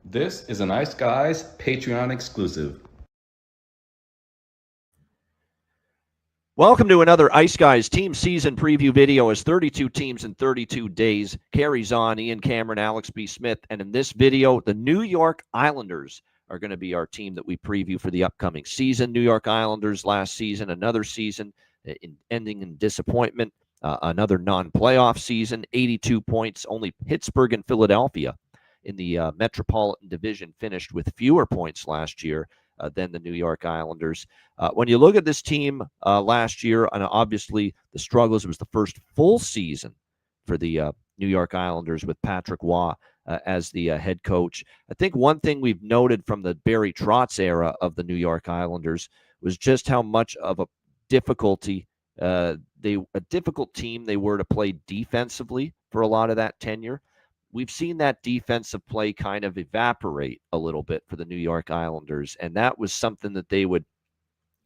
This is an Ice Guys Patreon exclusive. Welcome to another Ice Guys team season preview video as 32 teams in 32 days carries on. Ian Cameron, Alex B. Smith, and in this video, the New York Islanders are going to be our team that we preview for the upcoming season. New York Islanders last season, another season ending in disappointment, another non-playoff season, 82 points. Only Pittsburgh and Philadelphia in the Metropolitan Division finished with fewer points last year than the New York Islanders. When you look at this team last year, and obviously the struggles, it was the first full season for the New York Islanders with Patrick Waugh as the head coach. I think one thing we've noted from the Barry Trotz era of the New York Islanders was just how much of a difficult team they were to play defensively for a lot of that tenure. We've seen that defensive play kind of evaporate a little bit for the New York Islanders, and that was something that they would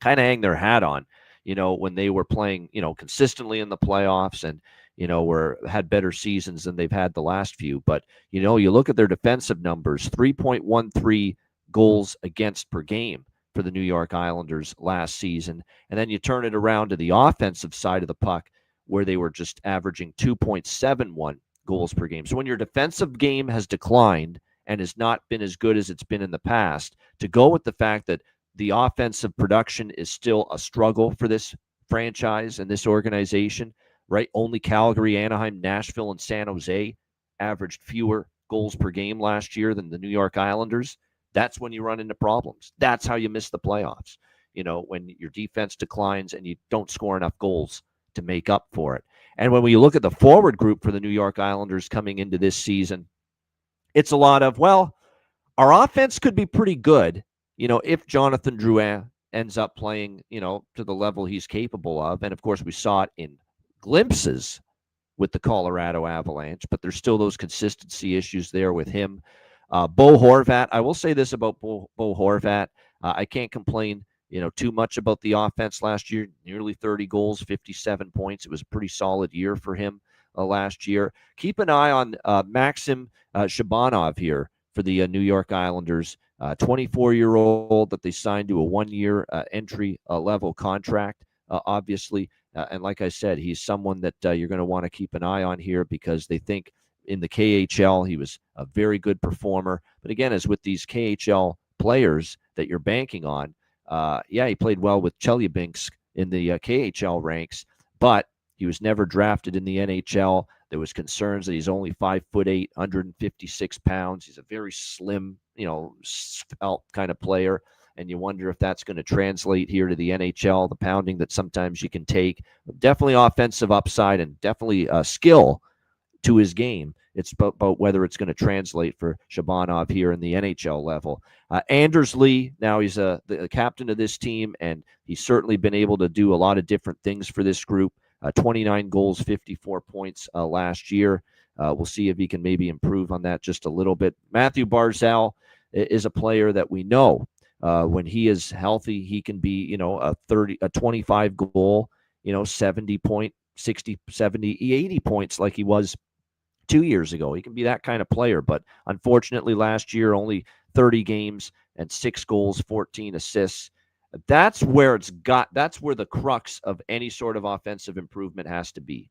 kind of hang their hat on, when they were playing, consistently in the playoffs and, had better seasons than they've had the last few. But, you look at their defensive numbers, 3.13 goals against per game for the New York Islanders last season. And then you turn it around to the offensive side of the puck where they were just averaging 2.71 goals per game. So when your defensive game has declined and has not been as good as it's been in the past, to go with the fact that the offensive production is still a struggle for this franchise and this organization, right? Only Calgary, Anaheim, Nashville, and San Jose averaged fewer goals per game last year than the New York Islanders. That's when you run into problems. That's how you miss the playoffs, when your defense declines and you don't score enough goals to make up for it. And when we look at the forward group for the New York Islanders coming into this season, it's a lot of, well, our offense could be pretty good, if Jonathan Drouin ends up playing, to the level he's capable of. And of course, we saw it in glimpses with the Colorado Avalanche, but there's still those consistency issues there with him. Bo Horvat, I will say this about Bo Horvat. I can't complain too much about the offense last year. Nearly 30 goals, 57 points. It was a pretty solid year for him last year. Keep an eye on Maxim Shabanov here for the New York Islanders. 24-year-old that they signed to a one-year entry-level contract, obviously. And like I said, he's someone that you're going to want to keep an eye on here because they think in the KHL he was a very good performer. But again, as with these KHL players that you're banking on, he played well with Chelyabinsk in the KHL ranks, but he was never drafted in the NHL. There was concerns that he's only 5'8", 156 pounds. He's a very slim, svelte kind of player, and you wonder if that's going to translate here to the NHL, the pounding that sometimes you can take. Definitely offensive upside and definitely skill to his game. It's about whether it's going to translate for Shabanov here in the NHL level. Anders Lee, now he's the captain of this team, and he's certainly been able to do a lot of different things for this group. 29 goals, 54 points last year. We'll see if he can maybe improve on that just a little bit. Matthew Barzal is a player that we know when he is healthy, he can be, a 25 goal, 70 point, 60, 70, 80 points like he was 2 years ago. He can be that kind of player, but unfortunately last year only 30 games and 6 goals, 14 assists. That's where the crux of any sort of offensive improvement has to be.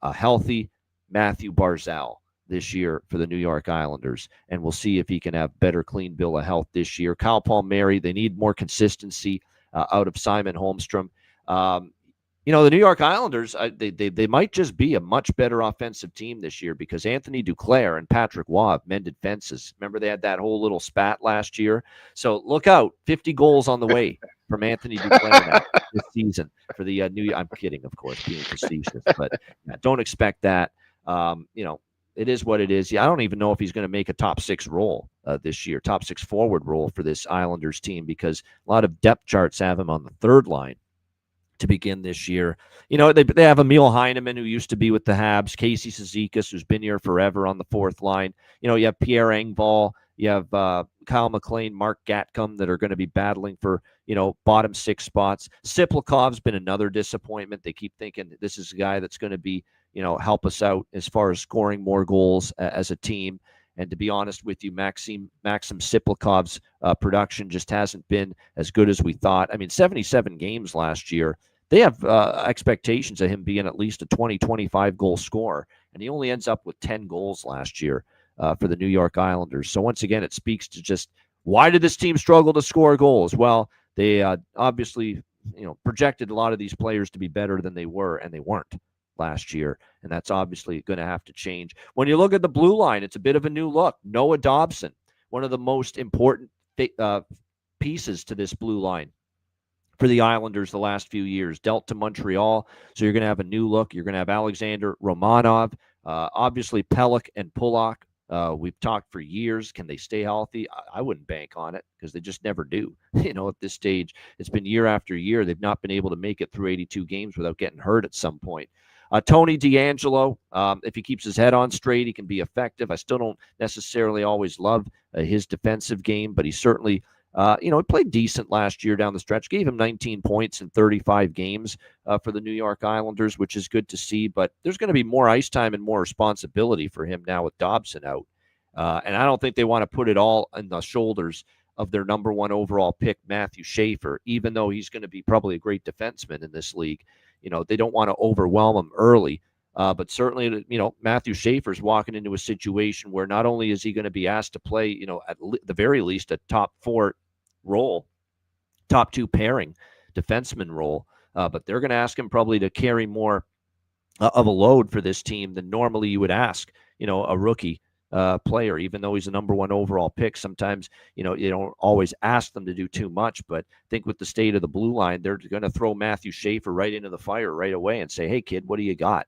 A healthy Matthew Barzal this year for the New York Islanders, and we'll see if he can have better clean bill of health this year. Kyle Palmieri, they need more consistency out of Simon Holmstrom. The New York Islanders, they might just be a much better offensive team this year because Anthony Duclair and Patrick Waugh have mended fences. Remember, they had that whole little spat last year? So look out, 50 goals on the way from Anthony Duclair this season for the I'm kidding, of course, being facetious, but don't expect that. It is what it is. I don't even know if he's going to make a top 6 role this year, top 6 forward role for this Islanders team because a lot of depth charts have him on the third line to begin this year. They have Emil Heineman, who used to be with the Habs, Casey Cizikas, who's been here forever on the fourth line. You have Pierre Engvall, you have Kyle McLean, Mark Gatcomb that are going to be battling for, bottom 6 spots. Siplikov's been another disappointment. They keep thinking this is a guy that's going to be, help us out as far as scoring more goals as a team. And to be honest with you, Maxim Siplikov's production just hasn't been as good as we thought. I mean, 77 games last year. They have expectations of him being at least a 20, 25 goal scorer, and he only ends up with 10 goals last year for the New York Islanders. So once again, it speaks to just why did this team struggle to score goals? Well, they obviously projected a lot of these players to be better than they were, and they weren't last year, and that's obviously going to have to change. When you look at the blue line, it's a bit of a new look. Noah Dobson, one of the most important pieces to this blue line for the Islanders the last few years, dealt to Montreal. So you're going to have a new look. You're going to have Alexander Romanov, obviously Pelech and Pulock. We've talked for years. Can they stay healthy? I wouldn't bank on it because they just never do. At this stage, it's been year after year. They've not been able to make it through 82 games without getting hurt at some point. Tony DeAngelo, if he keeps his head on straight, he can be effective. I still don't necessarily always love his defensive game, but he certainly he played decent last year down the stretch. Gave him 19 points in 35 games for the New York Islanders, which is good to see. But there's going to be more ice time and more responsibility for him now with Dobson out. And I don't think they want to put it all on the shoulders of their number one overall pick, Matthew Schaefer, even though he's going to be probably a great defenseman in this league. They don't want to overwhelm him early. But certainly, Matthew Schaefer's walking into a situation where not only is he going to be asked to play, at the very least, a top 4 role, top 2 pairing defenseman role, but they're going to ask him probably to carry more of a load for this team than normally you would ask, a rookie player, even though he's a number 1 overall pick. Sometimes, you don't always ask them to do too much, but I think with the state of the blue line, they're going to throw Matthew Schaefer right into the fire right away and say, hey, kid, what do you got?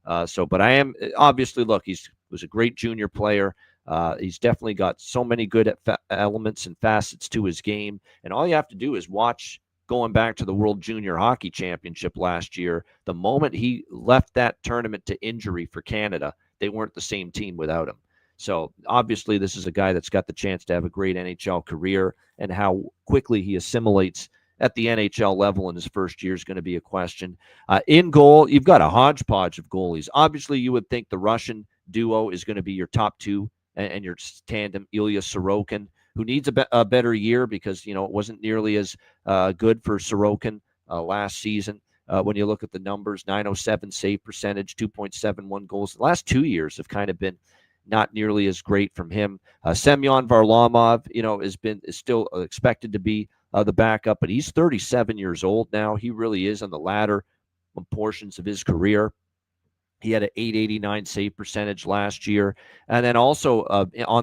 But I am obviously, look, was a great junior player. He's definitely got so many good elements and facets to his game. And all you have to do is watch going back to the World Junior Hockey Championship last year. The moment he left that tournament to injury for Canada, they weren't the same team without him. So obviously this is a guy that's got the chance to have a great NHL career, and how quickly he assimilates at the NHL level in his first year is going to be a question. In goal, you've got a hodgepodge of goalies. Obviously, you would think the Russian duo is going to be your top 2 and your tandem, Ilya Sorokin, who needs a better year because, it wasn't nearly as good for Sorokin last season. When you look at the numbers, 907 save percentage, 2.71 goals. The last 2 years have kind of been not nearly as great from him. Semyon Varlamov, is still expected to be the backup, but he's 37 years old now. He really is on the latter portions of his career. He had an 889 save percentage last year. And then also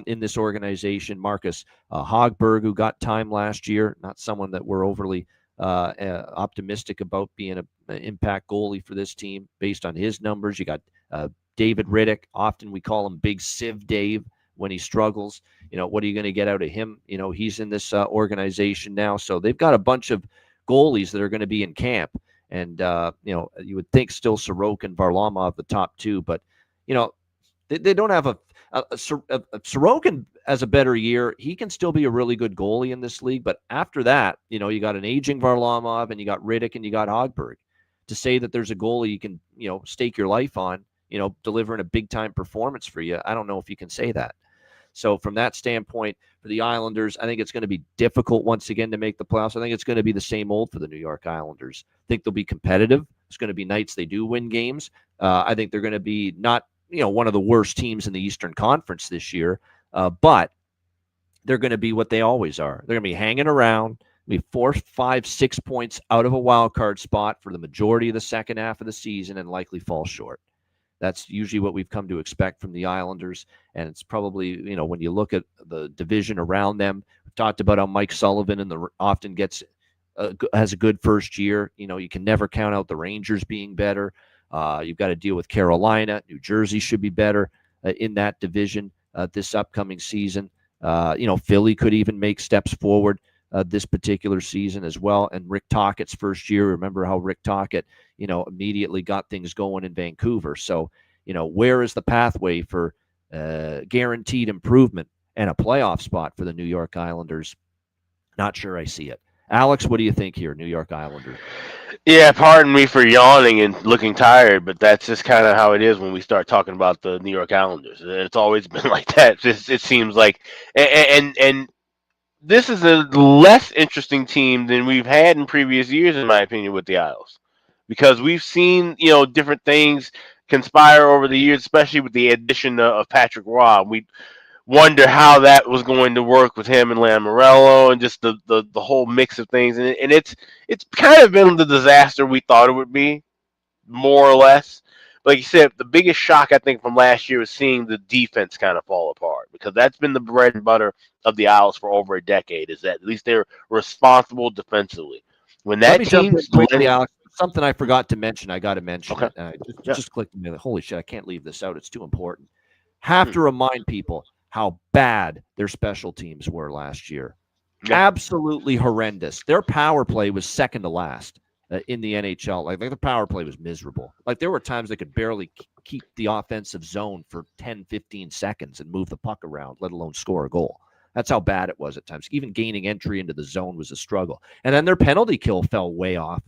in this organization, Marcus Hogberg, who got time last year, not someone that we're overly optimistic about being an impact goalie for this team based on his numbers. You got David Riddick. Often we call him Big Civ Dave when he struggles. What are you going to get out of him? He's in this organization now. So they've got a bunch of goalies that are going to be in camp. And, you would think still Sorokin, Varlamov, the top 2, but, they don't have a Sorokin as a better year. He can still be a really good goalie in this league. But after that, you got an aging Varlamov and you got Riddick and you got Hogberg. To say that there's a goalie you can, stake your life on, delivering a big time performance for you, I don't know if you can say that. So from that standpoint, for the Islanders, I think it's going to be difficult once again to make the playoffs. I think it's going to be the same old for the New York Islanders. I think they'll be competitive. It's going to be nights they do win games. I think they're going to be not, one of the worst teams in the Eastern Conference this year, but they're going to be what they always are. They're going to be hanging around, be 4, 5, 6 points out of a wild card spot for the majority of the second half of the season and likely fall short. That's usually what we've come to expect from the Islanders. And it's probably, when you look at the division around them, we've talked about how Mike Sullivan often has a good first year. You can never count out the Rangers being better. You've got to deal with Carolina. New Jersey should be better in that division this upcoming season. Philly could even make steps forward this particular season as well. And Rick Tockett's first year, remember how Rick Tocchet, immediately got things going in Vancouver. So, where is the pathway for guaranteed improvement and a playoff spot for the New York Islanders? Not sure I see it. Alex, what do you think here, New York Islanders? Yeah, pardon me for yawning and looking tired, but that's just kind of how it is when we start talking about the New York Islanders. And it's always been like that. It seems like, and this is a less interesting team than we've had in previous years, in my opinion, with the Isles, because we've seen different things conspire over the years, especially with the addition of Patrick Roy. We wonder how that was going to work with him and Lamorello and just the whole mix of things. And it's kind of been the disaster we thought it would be, more or less. Like you said, the biggest shock I think from last year was seeing the defense kind of fall apart, because that's been the bread and butter of the Owls for over a decade. Is that at least they're responsible defensively. When Let that me jump in team's quickly, letting, Alex. Something I forgot to mention. I got to mention okay, it. yeah, Just clicked me. Holy shit! I can't leave this out. It's too important. Have hmm, to remind people how bad their special teams were last year. yeah, Absolutely horrendous. Their power play was second to last in the NHL. Like the power play was miserable. Like there were times they could barely keep the offensive zone for 10, 15 seconds and move the puck around, let alone score a goal. That's how bad it was at times. Even gaining entry into the zone was a struggle. And then their penalty kill fell way off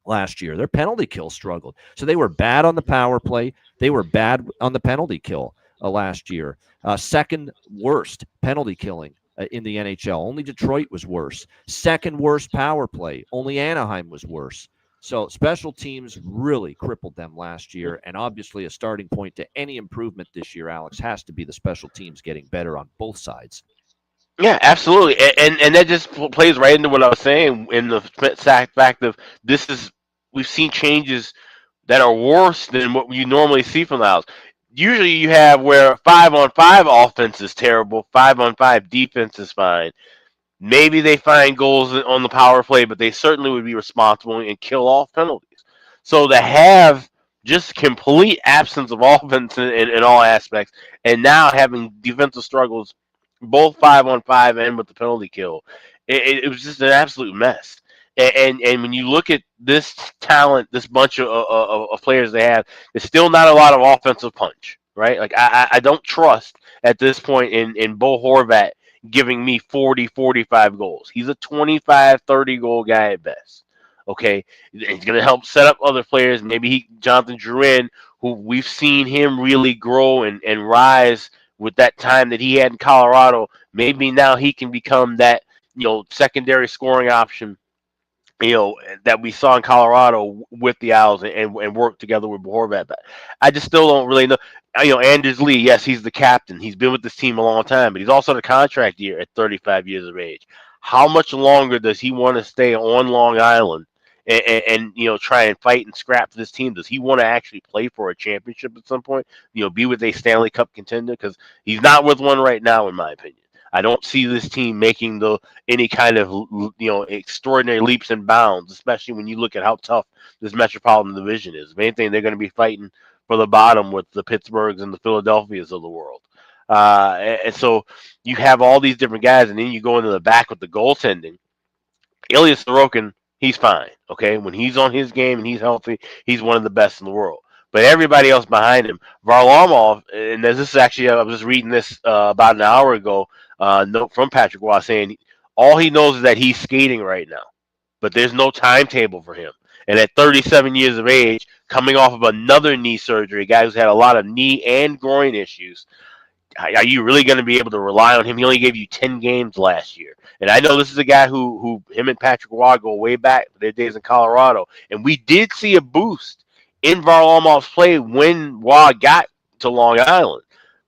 last year. Their penalty kill struggled. So they were bad on the power play. They were bad on the penalty kill last year. Second worst penalty killing in the NHL. Only Detroit was worse. Second worst power play. Only Anaheim was worse. So special teams really crippled them last year. And obviously, a starting point to any improvement this year, Alex, has to be the special teams getting better on both sides. yeah, absolutely. And that just plays right into what I was saying in the fact of this is we've seen changes that are worse than what you normally see from the Owls. Usually, you have where 5-on-5 offense is terrible, 5-on-5 defense is fine. Maybe they find goals on the power play, but they certainly would be responsible and kill off penalties. So to have just complete absence of offense in all aspects, and now having defensive struggles, both 5-on-5 and with the penalty kill, it was just an absolute mess. And when you look at this talent, this bunch of players they have, there's still not a lot of offensive punch, right? Like I don't trust at this point in Bo Horvat giving me 40, 45 goals. He's a 25, 30 goal guy at best. Okay. He's going to help set up other players. Maybe Jonathan Drouin, who we've seen him really grow and rise with that time that he had in Colorado. Maybe now he can become that, secondary scoring option, that we saw in Colorado with the Owls and work together with Horvat. But I just still don't really know. Anders Lee, yes, he's the captain. He's been with this team a long time, but he's also in a contract year at 35 years of age. How much longer does he want to stay on Long Island and try and fight and scrap for this team? Does he want to actually play for a championship at some point? Be with a Stanley Cup contender, because he's not with one right now, in my opinion. I don't see this team making any kind of extraordinary leaps and bounds, especially when you look at how tough this Metropolitan Division is. If anything, they're going to be fighting for the bottom with the Pittsburghs and the Philadelphias of the world. And so you have all these different guys, and then you go into the back with the goaltending. Ilya Sorokin, he's fine. Okay, when he's on his game and he's healthy, he's one of the best in the world. But everybody else behind him, Varlamov, and this is actually, I was just reading this about an hour ago, note from Patrick Waugh saying all he knows is that he's skating right now, but there's no timetable for him. And at 37 years of age, coming off of another knee surgery, a guy who's had a lot of knee and groin issues, are you really going to be able to rely on him? He only gave you 10 games last year. And I know this is a guy who him and Patrick Waugh go way back their days in Colorado. And we did see a boost in Varlamov's play when Waugh got to Long Island.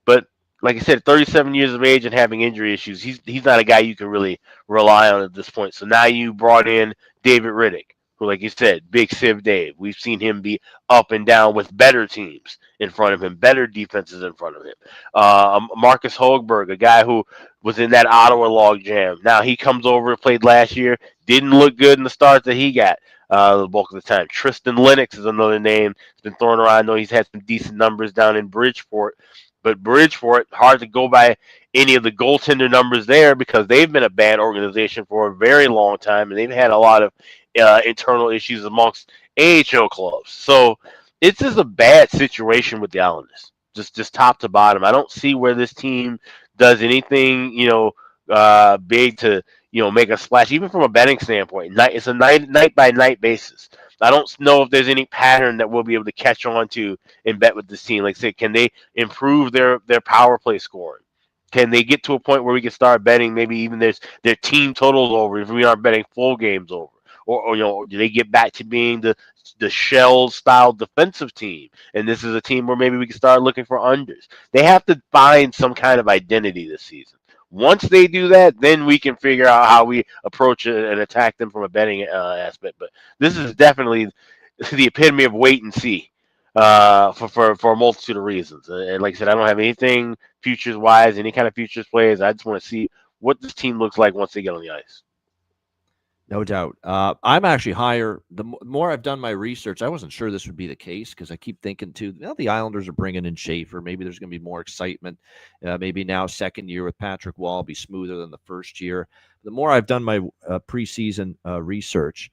But like I said, 37 years of age and having injury issues, he's not a guy you can really rely on at this point. So now you brought in David Riddick, who, like you said, Big Civ Dave. We've seen him be up and down with better teams in front of him, better defenses in front of him. Marcus Hogberg, a guy who was in that Ottawa log jam. Now he comes over and played last year. Didn't look good in the start that he got the bulk of the time. Tristan Lennox is another name that's been thrown around. I know he's had some decent numbers down in Bridgeport. But Bridgeport, hard to go by any of the goaltender numbers there, because they've been a bad organization for a very long time, and they've had a lot of internal issues amongst AHL clubs. So it's just a bad situation with the Islanders, just top to bottom. I don't see where this team does anything, big to make a splash, even from a betting standpoint. It's a night by night basis. I don't know if there's any pattern that we'll be able to catch on to and bet with this team. Like, say, can they improve their power play scoring? Can they get to a point where we can start betting maybe even their team totals over if we aren't betting full games over? Or do they get back to being the shell style defensive team? And this is a team where maybe we can start looking for unders. They have to find some kind of identity this season. Once they do that, then we can figure out how we approach it and attack them from a betting aspect. But this is definitely the epitome of wait and see for a multitude of reasons. And like I said, I don't have anything futures wise, any kind of futures plays. I just want to see what this team looks like once they get on the ice. No doubt. I'm actually higher. The more I've done my research, I wasn't sure this would be the case because I keep thinking, too, the Islanders are bringing in Schaefer. Maybe there's going to be more excitement. Maybe now second year with Patrick Wall be smoother than the first year. The more I've done my preseason research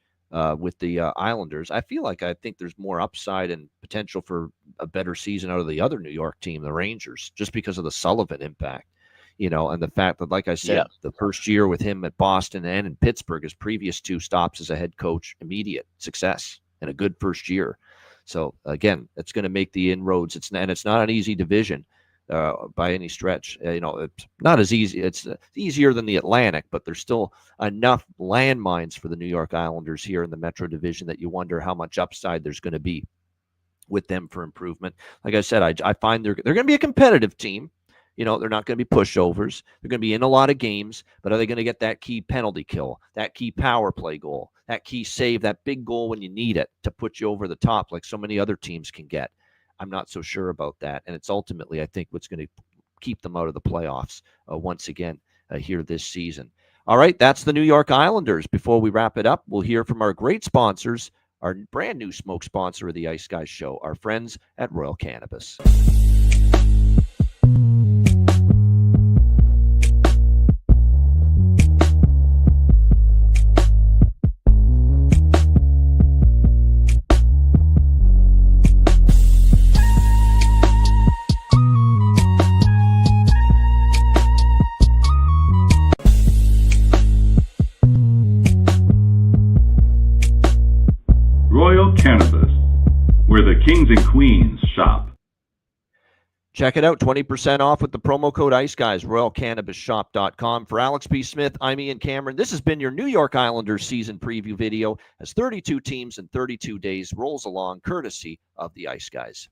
with the Islanders, I think there's more upside and potential for a better season out of the other New York team, the Rangers, just because of the Sullivan impact. And the fact that, like I said, the first year with him at Boston and in Pittsburgh, his previous 2 stops as a head coach, immediate success and a good first year. So, again, it's going to make the inroads. It's not an easy division by any stretch. It's not as easy. It's easier than the Atlantic, but there's still enough landmines for the New York Islanders here in the Metro Division that you wonder how much upside there's going to be with them for improvement. Like I said, I find they're going to be a competitive team. They're not going to be pushovers. They're going to be in a lot of games, but are they going to get that key penalty kill, that key power play goal, that key save, that big goal when you need it to put you over the top like so many other teams can get? I'm not so sure about that. And it's ultimately, I think, what's going to keep them out of the playoffs once again here this season. All right, that's the New York Islanders. Before we wrap it up, we'll hear from our great sponsors, our brand new smoke sponsor of the Ice Guys show, our friends at Royal Cannabis. Royal Cannabis, where the kings and queens shop. Check it out, 20% off with the promo code IceGuys, RoyalCannabisShop.com. For Alex P. Smith, I'm Ian Cameron. This has been your New York Islanders season preview video as 32 teams in 32 days rolls along, courtesy of the Ice Guys.